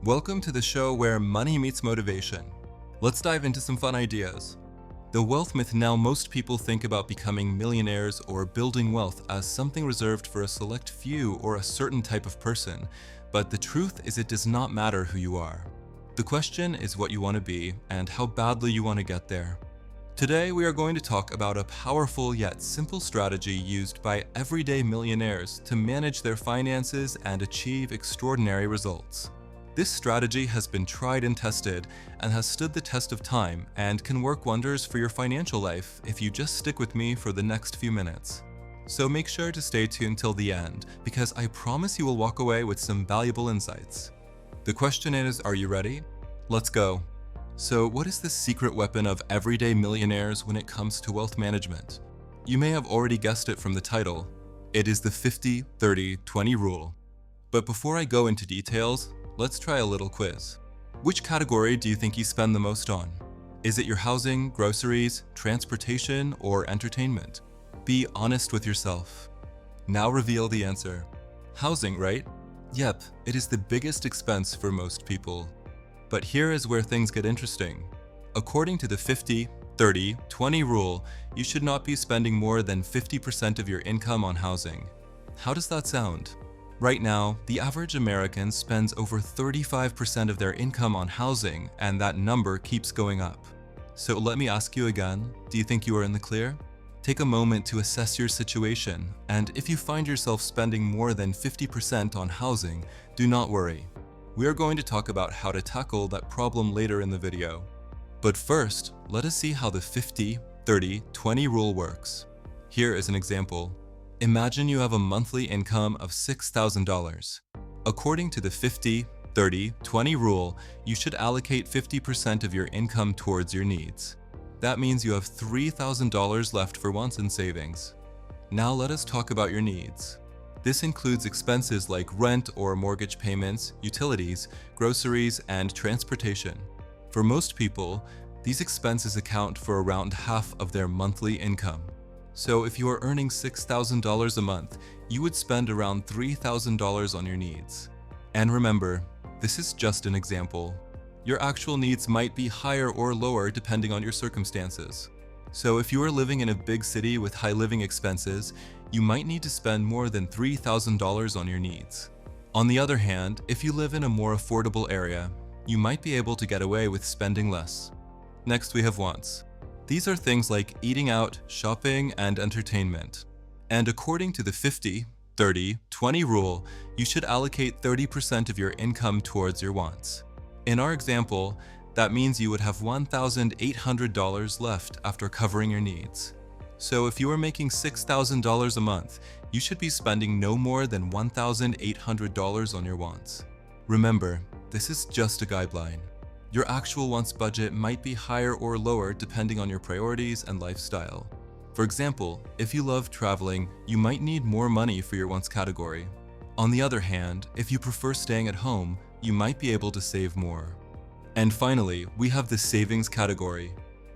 Welcome to the show where money meets motivation. Let's dive into some fun ideas. The wealth myth. Now most people think about becoming millionaires or building wealth as something reserved for a select few or a certain type of person, but the truth is it does not matter who you are. The question is what you want to be and how badly you want to get there. Today we are going to talk about a powerful yet simple strategy used by everyday millionaires to manage their finances and achieve extraordinary results. This strategy has been tried and tested and has stood the test of time and can work wonders for your financial life if you just stick with me for the next few minutes. So make sure to stay tuned till the end because I promise you will walk away with some valuable insights. The question is, are you ready? Let's go. So what is the secret weapon of everyday millionaires when it comes to wealth management? You may have already guessed it from the title. It is the 50-30-20 rule. But before I go into details, let's try a little quiz. Which category do you think you spend the most on? Is it your housing, groceries, transportation, or entertainment? Be honest with yourself. Now reveal the answer. Housing, right? Yep, it is the biggest expense for most people. But here is where things get interesting. According to the 50-30-20 rule, you should not be spending more than 50% of your income on housing. How does that sound? Right now, the average American spends over 35% of their income on housing, and that number keeps going up. So let me ask you again, do you think you are in the clear? Take a moment to assess your situation, and if you find yourself spending more than 50% on housing, do not worry. We are going to talk about how to tackle that problem later in the video. But first, let us see how the 50-30-20 rule works. Here is an example. Imagine you have a monthly income of $6,000. According to the 50-30-20 rule, you should allocate 50% of your income towards your needs. That means you have $3,000 left for wants and savings. Now let us talk about your needs. This includes expenses like rent or mortgage payments, utilities, groceries, and transportation. For most people, these expenses account for around half of their monthly income. So if you are earning $6,000 a month, you would spend around $3,000 on your needs. And remember, this is just an example. Your actual needs might be higher or lower depending on your circumstances. So if you are living in a big city with high living expenses, you might need to spend more than $3,000 on your needs. On the other hand, if you live in a more affordable area, you might be able to get away with spending less. Next, we have wants. These are things like eating out, shopping, and entertainment. And according to the 50-30-20 rule, you should allocate 30% of your income towards your wants. In our example, that means you would have $1,800 left after covering your needs. So if you are making $6,000 a month, you should be spending no more than $1,800 on your wants. Remember, this is just a guideline. Your actual wants budget might be higher or lower depending on your priorities and lifestyle. For example, if you love traveling, you might need more money for your wants category. On the other hand, if you prefer staying at home, you might be able to save more. And finally, we have the savings category.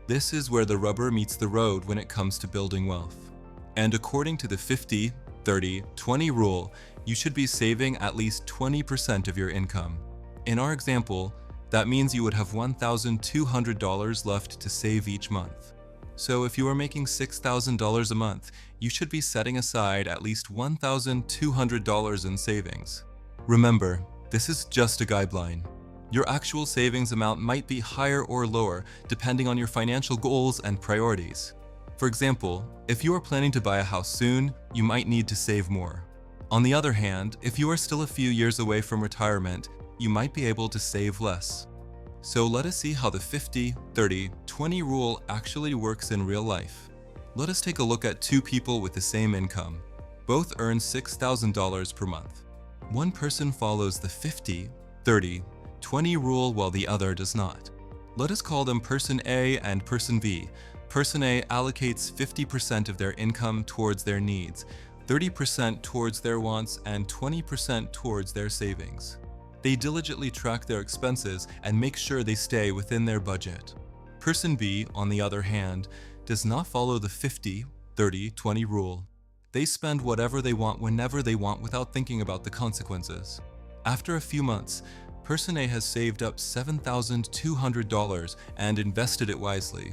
This is where the rubber meets the road when it comes to building wealth. And according to the 50-30-20 rule, you should be saving at least 20% of your income. In our example, that means you would have $1,200 left to save each month. So if you are making $6,000 a month, you should be setting aside at least $1,200 in savings. Remember, this is just a guideline. Your actual savings amount might be higher or lower depending on your financial goals and priorities. For example, if you are planning to buy a house soon, you might need to save more. On the other hand, if you are still a few years away from retirement, you might be able to save less. So let us see how the 50-30-20 rule actually works in real life. Let us take a look at two people with the same income. Both earn $6,000 per month. One person follows the 50-30-20 rule while the other does not. Let us call them Person A and Person B. Person A allocates 50% of their income towards their needs, 30% towards their wants, and 20% towards their savings. They diligently track their expenses and make sure they stay within their budget. Person B, on the other hand, does not follow the 50-30-20 rule. They spend whatever they want whenever they want without thinking about the consequences. After a few months, Person A has saved up $7,200 and invested it wisely.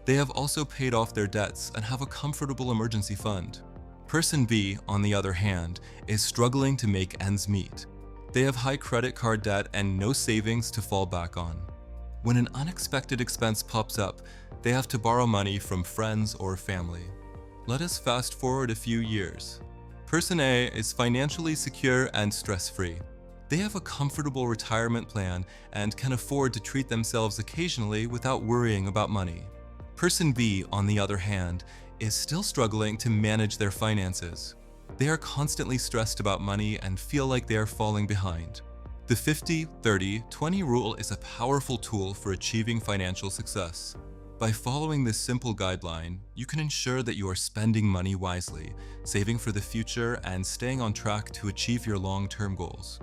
They have also paid off their debts and have a comfortable emergency fund. Person B, on the other hand, is struggling to make ends meet. They have high credit card debt and no savings to fall back on. When an unexpected expense pops up, they have to borrow money from friends or family. Let us fast forward a few years. Person A is financially secure and stress-free. They have a comfortable retirement plan and can afford to treat themselves occasionally without worrying about money. Person B, on the other hand, is still struggling to manage their finances. They are constantly stressed about money and feel like they are falling behind. The 50-30-20 rule is a powerful tool for achieving financial success. By following this simple guideline, you can ensure that you are spending money wisely, saving for the future, and staying on track to achieve your long-term goals.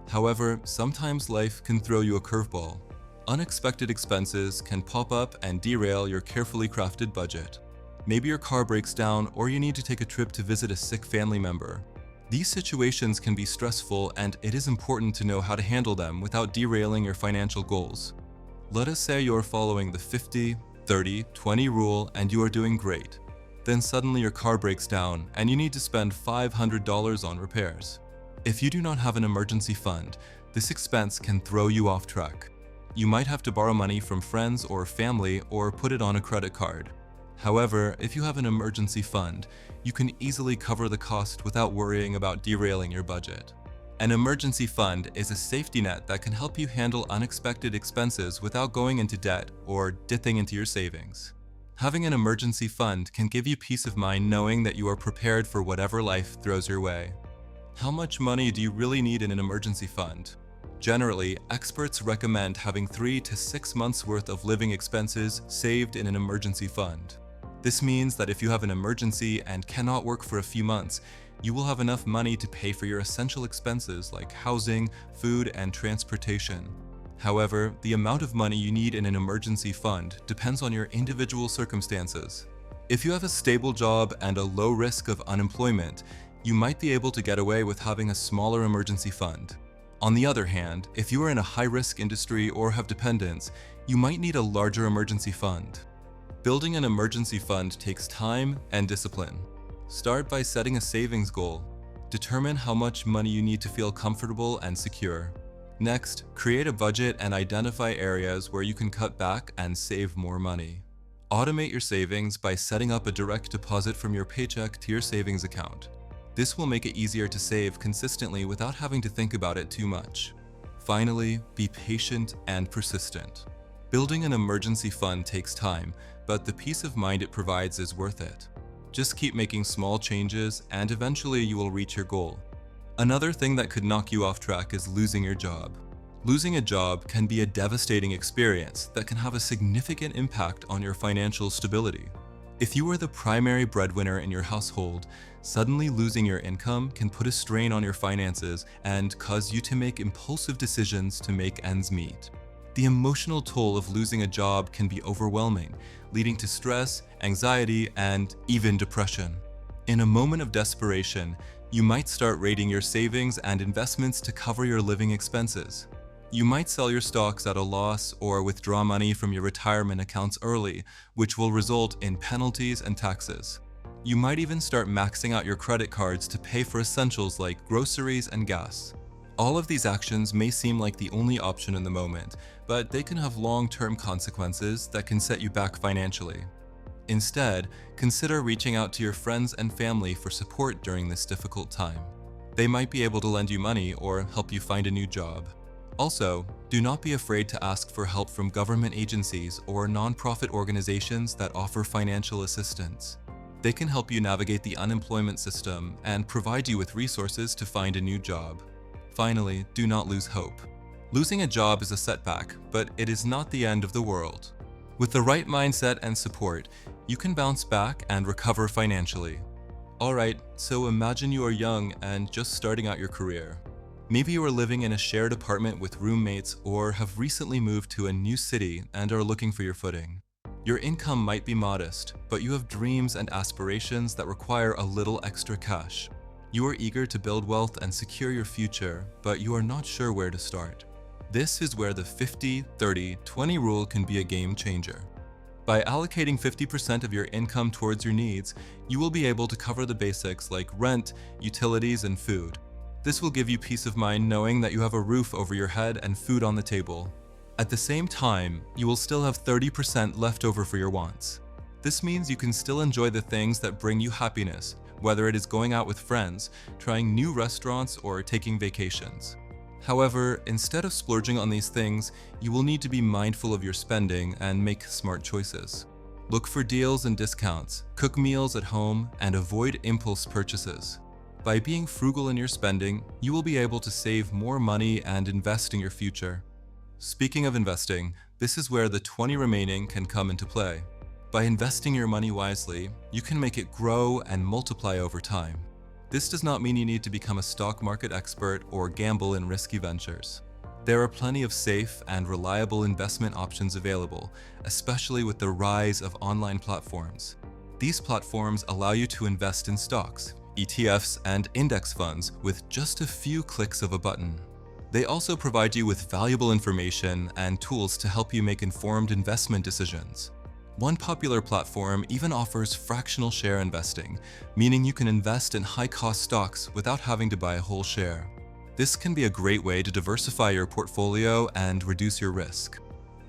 However, sometimes life can throw you a curveball. Unexpected expenses can pop up and derail your carefully crafted budget. Maybe your car breaks down or you need to take a trip to visit a sick family member. These situations can be stressful, and it is important to know how to handle them without derailing your financial goals. Let us say you are following the 50-30-20 rule and you are doing great. Then suddenly your car breaks down and you need to spend $500 on repairs. If you do not have an emergency fund, this expense can throw you off track. You might have to borrow money from friends or family or put it on a credit card. However, if you have an emergency fund, you can easily cover the cost without worrying about derailing your budget. An emergency fund is a safety net that can help you handle unexpected expenses without going into debt or dipping into your savings. Having an emergency fund can give you peace of mind knowing that you are prepared for whatever life throws your way. How much money do you really need in an emergency fund? Generally, experts recommend having 3 to 6 months' worth of living expenses saved in an emergency fund. This means that if you have an emergency and cannot work for a few months, you will have enough money to pay for your essential expenses like housing, food, and transportation. However, the amount of money you need in an emergency fund depends on your individual circumstances. If you have a stable job and a low risk of unemployment, you might be able to get away with having a smaller emergency fund. On the other hand, if you are in a high-risk industry or have dependents, you might need a larger emergency fund. Building an emergency fund takes time and discipline. Start by setting a savings goal. Determine how much money you need to feel comfortable and secure. Next, create a budget and identify areas where you can cut back and save more money. Automate your savings by setting up a direct deposit from your paycheck to your savings account. This will make it easier to save consistently without having to think about it too much. Finally, be patient and persistent. Building an emergency fund takes time, but the peace of mind it provides is worth it. Just keep making small changes and eventually you will reach your goal. Another thing that could knock you off track is losing your job. Losing a job can be a devastating experience that can have a significant impact on your financial stability. If you are the primary breadwinner in your household, suddenly losing your income can put a strain on your finances and cause you to make impulsive decisions to make ends meet. The emotional toll of losing a job can be overwhelming, leading to stress, anxiety, and even depression. In a moment of desperation, you might start raiding your savings and investments to cover your living expenses. You might sell your stocks at a loss or withdraw money from your retirement accounts early, which will result in penalties and taxes. You might even start maxing out your credit cards to pay for essentials like groceries and gas. All of these actions may seem like the only option in the moment, but they can have long-term consequences that can set you back financially. Instead, consider reaching out to your friends and family for support during this difficult time. They might be able to lend you money or help you find a new job. Also, do not be afraid to ask for help from government agencies or nonprofit organizations that offer financial assistance. They can help you navigate the unemployment system and provide you with resources to find a new job. Finally, do not lose hope. Losing a job is a setback, but it is not the end of the world. With the right mindset and support, you can bounce back and recover financially. Alright, so imagine you are young and just starting out your career. Maybe you are living in a shared apartment with roommates or have recently moved to a new city and are looking for your footing. Your income might be modest, but you have dreams and aspirations that require a little extra cash. You are eager to build wealth and secure your future, but you are not sure where to start. This is where the 50-30-20 rule can be a game changer. By allocating 50% of your income towards your needs, you will be able to cover the basics like rent, utilities, and food. This will give you peace of mind knowing that you have a roof over your head and food on the table. At the same time, you will still have 30% left over for your wants. This means you can still enjoy the things that bring you happiness, whether it is going out with friends, trying new restaurants, or taking vacations. However, instead of splurging on these things, you will need to be mindful of your spending and make smart choices. Look for deals and discounts, cook meals at home, and avoid impulse purchases. By being frugal in your spending, you will be able to save more money and invest in your future. Speaking of investing, this is where the 20 remaining can come into play. By investing your money wisely, you can make it grow and multiply over time. This does not mean you need to become a stock market expert or gamble in risky ventures. There are plenty of safe and reliable investment options available, especially with the rise of online platforms. These platforms allow you to invest in stocks, ETFs, and index funds with just a few clicks of a button. They also provide you with valuable information and tools to help you make informed investment decisions. One popular platform even offers fractional share investing, meaning you can invest in high-cost stocks without having to buy a whole share. This can be a great way to diversify your portfolio and reduce your risk.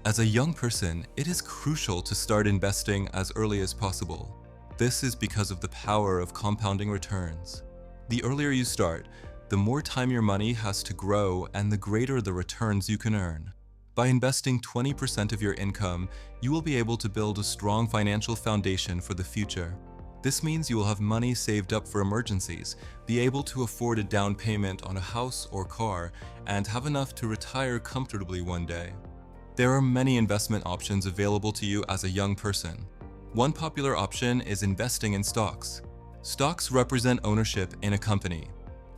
As a young person, it is crucial to start investing as early as possible. This is because of the power of compounding returns. The earlier you start, the more time your money has to grow and the greater the returns you can earn. By investing 20% of your income, you will be able to build a strong financial foundation for the future. This means you will have money saved up for emergencies, be able to afford a down payment on a house or car, and have enough to retire comfortably one day. There are many investment options available to you as a young person. One popular option is investing in stocks. Stocks represent ownership in a company.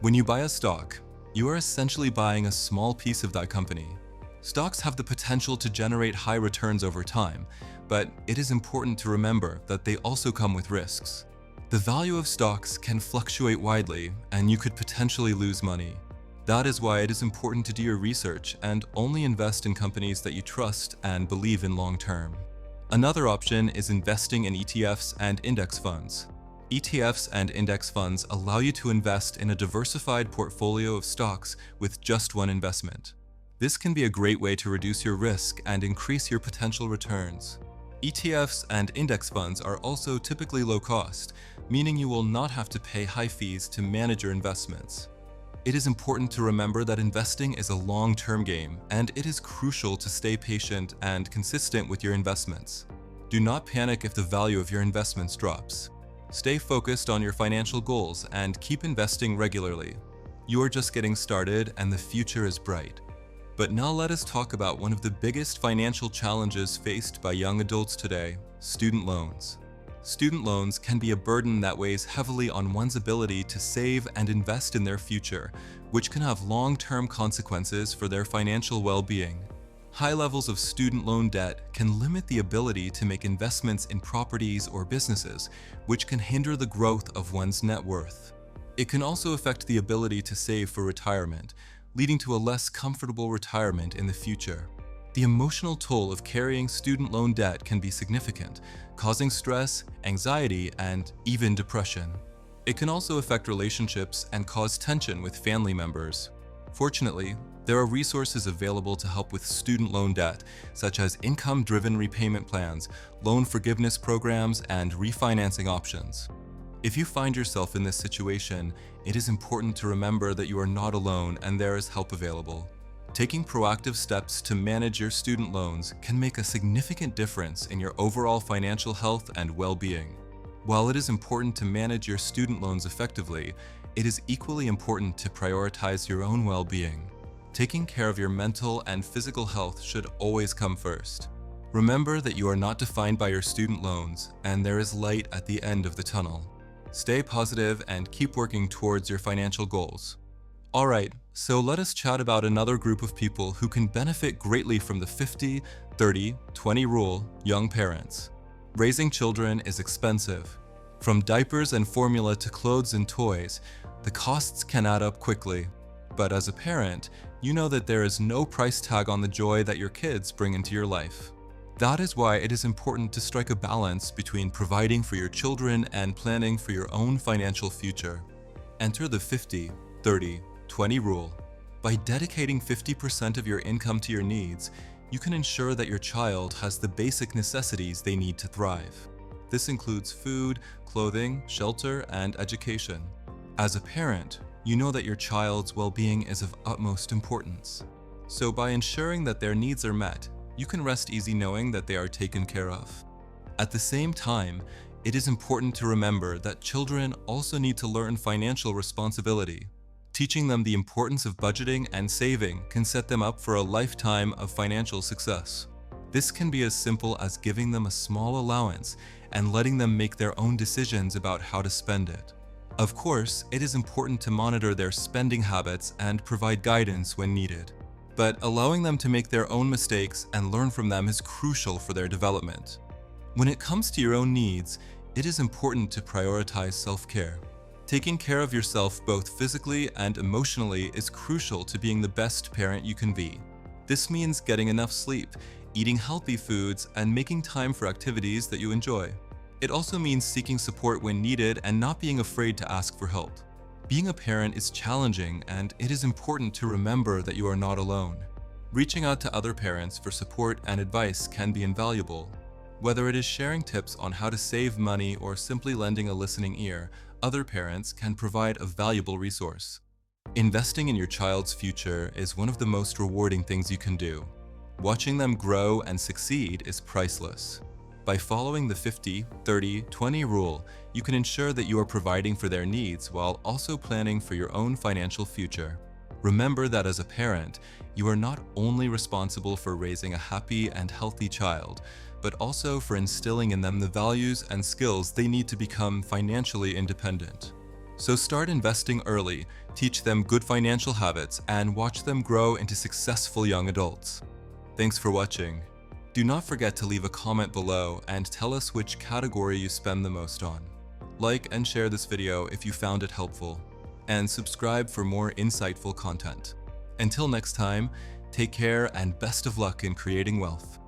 When you buy a stock, you are essentially buying a small piece of that company. Stocks have the potential to generate high returns over time, but it is important to remember that they also come with risks. The value of stocks can fluctuate widely, and you could potentially lose money. That is why it is important to do your research and only invest in companies that you trust and believe in long term. Another option is investing in ETFs and index funds. ETFs and index funds allow you to invest in a diversified portfolio of stocks with just one investment. This can be a great way to reduce your risk and increase your potential returns. ETFs and index funds are also typically low cost, meaning you will not have to pay high fees to manage your investments. It is important to remember that investing is a long-term game, and it is crucial to stay patient and consistent with your investments. Do not panic if the value of your investments drops. Stay focused on your financial goals and keep investing regularly. You are just getting started and the future is bright. But now let us talk about one of the biggest financial challenges faced by young adults today: student loans. Student loans can be a burden that weighs heavily on one's ability to save and invest in their future, which can have long-term consequences for their financial well-being. High levels of student loan debt can limit the ability to make investments in properties or businesses, which can hinder the growth of one's net worth. It can also affect the ability to save for retirement, leading to a less comfortable retirement in the future. The emotional toll of carrying student loan debt can be significant, causing stress, anxiety, and even depression. It can also affect relationships and cause tension with family members. Fortunately, there are resources available to help with student loan debt, such as income-driven repayment plans, loan forgiveness programs, and refinancing options. If you find yourself in this situation, it is important to remember that you are not alone and there is help available. Taking proactive steps to manage your student loans can make a significant difference in your overall financial health and well-being. While it is important to manage your student loans effectively, it is equally important to prioritize your own well-being. Taking care of your mental and physical health should always come first. Remember that you are not defined by your student loans, and there is light at the end of the tunnel. Stay positive and keep working towards your financial goals. Alright, so let us chat about another group of people who can benefit greatly from the 50-30-20 rule: young parents. Raising children is expensive. From diapers and formula to clothes and toys, the costs can add up quickly. But as a parent, you know that there is no price tag on the joy that your kids bring into your life. That is why it is important to strike a balance between providing for your children and planning for your own financial future. Enter the 50-30-20 rule. By dedicating 50% of your income to your needs, you can ensure that your child has the basic necessities they need to thrive. This includes food, clothing, shelter, and education. As a parent, you know that your child's well-being is of utmost importance. So by ensuring that their needs are met, you can rest easy knowing that they are taken care of. At the same time, it is important to remember that children also need to learn financial responsibility. Teaching them the importance of budgeting and saving can set them up for a lifetime of financial success. This can be as simple as giving them a small allowance and letting them make their own decisions about how to spend it. Of course, it is important to monitor their spending habits and provide guidance when needed. But allowing them to make their own mistakes and learn from them is crucial for their development. When it comes to your own needs, it is important to prioritize self-care. Taking care of yourself both physically and emotionally is crucial to being the best parent you can be. This means getting enough sleep, eating healthy foods, and making time for activities that you enjoy. It also means seeking support when needed and not being afraid to ask for help. Being a parent is challenging, and it is important to remember that you are not alone. Reaching out to other parents for support and advice can be invaluable. Whether it is sharing tips on how to save money or simply lending a listening ear, other parents can provide a valuable resource. Investing in your child's future is one of the most rewarding things you can do. Watching them grow and succeed is priceless. By following the 50-30-20 rule, you can ensure that you are providing for their needs while also planning for your own financial future. Remember that as a parent, you are not only responsible for raising a happy and healthy child, but also for instilling in them the values and skills they need to become financially independent. So start investing early, teach them good financial habits, and watch them grow into successful young adults. Thanks for watching. Do not forget to leave a comment below and tell us which category you spend the most on. Like and share this video if you found it helpful, and subscribe for more insightful content. Until next time, take care and best of luck in creating wealth.